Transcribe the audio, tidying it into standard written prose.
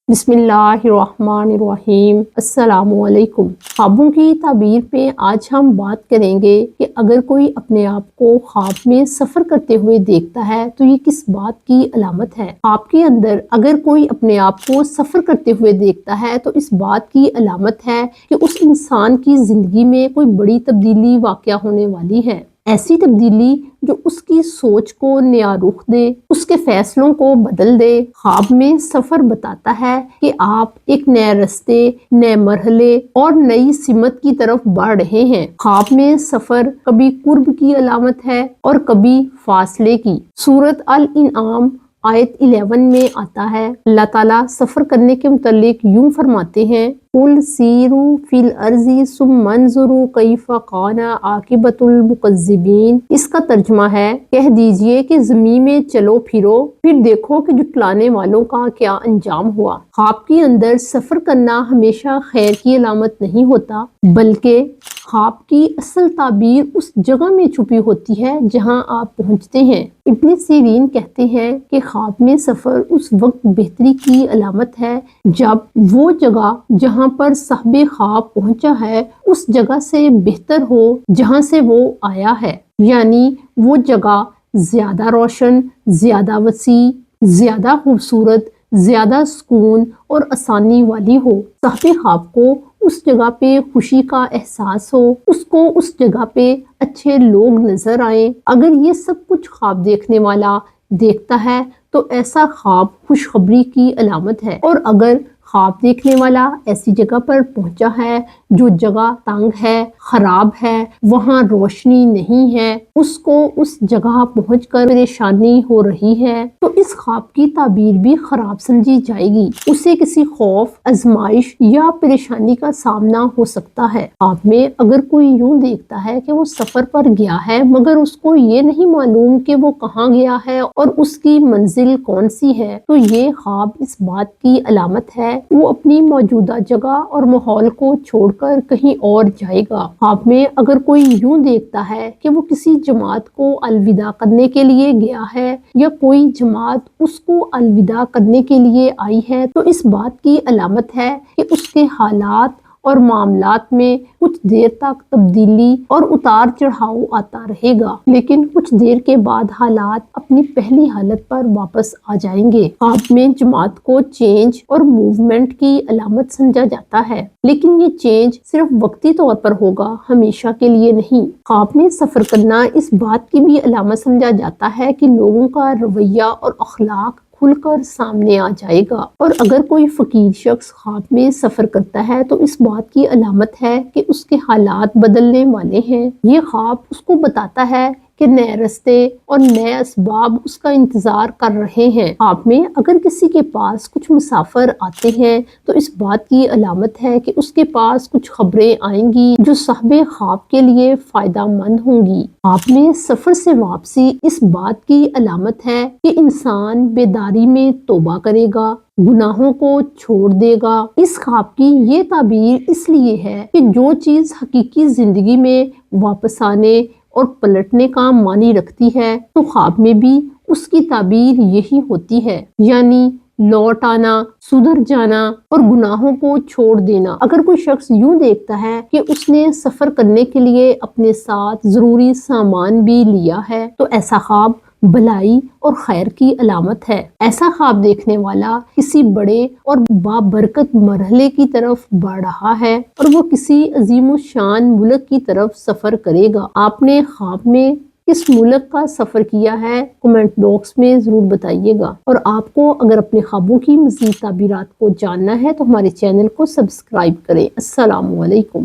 بسم اللہ الرحمن الرحیم۔ السلام علیکم۔ خوابوں کی تعبیر پہ آج ہم بات کریں گے کہ اگر کوئی اپنے آپ کو خواب میں سفر کرتے ہوئے دیکھتا ہے تو یہ کس بات کی علامت ہے۔ خواب کے اندر اگر کوئی اپنے آپ کو سفر کرتے ہوئے دیکھتا ہے تو اس بات کی علامت ہے کہ اس انسان کی زندگی میں کوئی بڑی تبدیلی واقع ہونے والی ہے۔ ایسی تبدیلی جو اس کی سوچ کو نیا رخ دے، اس کے فیصلوں کو بدل دے۔ خواب میں سفر بتاتا ہے کہ آپ ایک نئے راستے، نئے مرحلے اور نئی سمت کی طرف بڑھ رہے ہیں۔ خواب میں سفر کبھی قرب کی علامت ہے اور کبھی فاصلے کی۔ سورۃ الانعام آیت 11 میں آتا ہے، اللہ تعالیٰ سفر کرنے کے متعلق یوں فرماتے ہیں، قُلْ سِیرُوا فِی الْأَرْضِ ثُمَّ انظُرُوا کَیْفَ کَانَ عَاقِبَۃُ الْمُکَذِّبِینَ۔ اس کا ترجمہ ہے، کہہ دیجئے کہ زمین میں چلو پھرو، پھر دیکھو کہ جھٹلانے والوں کا کیا انجام ہوا۔ خواب کے اندر سفر کرنا ہمیشہ خیر کی علامت نہیں ہوتا، بلکہ خواب کی اصل تعبیر اس جگہ میں چھپی ہوتی ہے جہاں آپ پہنچتے ہیں۔ ابن سیرین کہتے ہیں کہ خواب میں سفر اس وقت بہتری کی علامت ہے جب وہ جگہ جہاں پر صاحب خواب پہنچا ہے اس جگہ سے بہتر ہو جہاں سے وہ آیا ہے، یعنی وہ جگہ زیادہ روشن، زیادہ وسیع، زیادہ خوبصورت، زیادہ سکون اور آسانی والی ہو۔ صاحب خواب کو اس جگہ پہ خوشی کا احساس ہو، اس کو اس جگہ پہ اچھے لوگ نظر آئیں۔ اگر یہ سب کچھ خواب دیکھنے والا دیکھتا ہے تو ایسا خواب خوشخبری کی علامت ہے، اور اگر خواب دیکھنے والا ایسی جگہ پر پہنچا ہے جو جگہ تنگ ہے، خراب ہے، وہاں روشنی نہیں ہے، اس کو اس جگہ پہنچ کر پریشانی ہو رہی ہے تو اس خواب کی تعبیر بھی خراب سمجھی جائے گی۔ اسے کسی خوف، آزمائش یا پریشانی کا سامنا ہو سکتا ہے۔ خواب میں اگر کوئی یوں دیکھتا ہے کہ وہ سفر پر گیا ہے مگر اس کو یہ نہیں معلوم کہ وہ کہاں گیا ہے اور اس کی منزل کون سی ہے تو یہ خواب اس بات کی علامت ہے وہ اپنی موجودہ جگہ اور ماحول کو چھوڑ کر کہیں اور جائے گا۔ خواب میں اگر کوئی یوں دیکھتا ہے کہ وہ کسی جماعت کو الوداع کرنے کے لیے گیا ہے یا کوئی جماعت اس کو الوداع کرنے کے لیے آئی ہے تو اس بات کی علامت ہے کہ اس کے حالات اور معاملات میں کچھ دیر تک تبدیلی اور اتار چڑھاؤ آتا رہے گا، لیکن کچھ دیر کے بعد حالات اپنی پہلی حالت پر واپس آ جائیں گے۔ خواب میں جماعت کو چینج اور موومنٹ کی علامت سمجھا جاتا ہے، لیکن یہ چینج صرف وقتی طور پر ہوگا، ہمیشہ کے لیے نہیں۔ خواب میں سفر کرنا اس بات کی بھی علامت سمجھا جاتا ہے کہ لوگوں کا رویہ اور اخلاق کھل کر سامنے آ جائے گا، اور اگر کوئی فقیر شخص خواب میں سفر کرتا ہے تو اس بات کی علامت ہے کہ اس کے حالات بدلنے والے ہیں۔ یہ خواب اس کو بتاتا ہے کہ نئے راستے اور نئے اسباب اس کا انتظار کر رہے ہیں۔ خواب میں اگر کسی کے پاس کچھ مسافر آتے ہیں تو اس بات کی علامت ہے کہ اس کے پاس کچھ خبریں آئیں گی جو صاحب خواب کے لیے فائدہ مند ہوں گی۔ خواب میں سفر سے واپسی اس بات کی علامت ہے کہ انسان بیداری میں توبہ کرے گا، گناہوں کو چھوڑ دے گا۔ اس خواب کی یہ تعبیر اس لیے ہے کہ جو چیز حقیقی زندگی میں واپس آنے اور پلٹنے کا معنی رکھتی ہے تو خواب میں بھی اس کی تعبیر یہی ہوتی ہے، یعنی لوٹ آنا، سدھر جانا اور گناہوں کو چھوڑ دینا۔ اگر کوئی شخص یوں دیکھتا ہے کہ اس نے سفر کرنے کے لیے اپنے ساتھ ضروری سامان بھی لیا ہے تو ایسا خواب بھلائی اور خیر کی علامت ہے۔ ایسا خواب دیکھنے والا کسی بڑے اور بابرکت مرحلے کی طرف بڑھ رہا ہے اور وہ کسی عظیم الشان ملک کی طرف سفر کرے گا۔ آپ نے خواب میں کس ملک کا سفر کیا ہے کمنٹ باکس میں ضرور بتائیے گا، اور آپ کو اگر اپنے خوابوں کی مزید تعبیرات کو جاننا ہے تو ہمارے چینل کو سبسکرائب کریں۔ السلام علیکم۔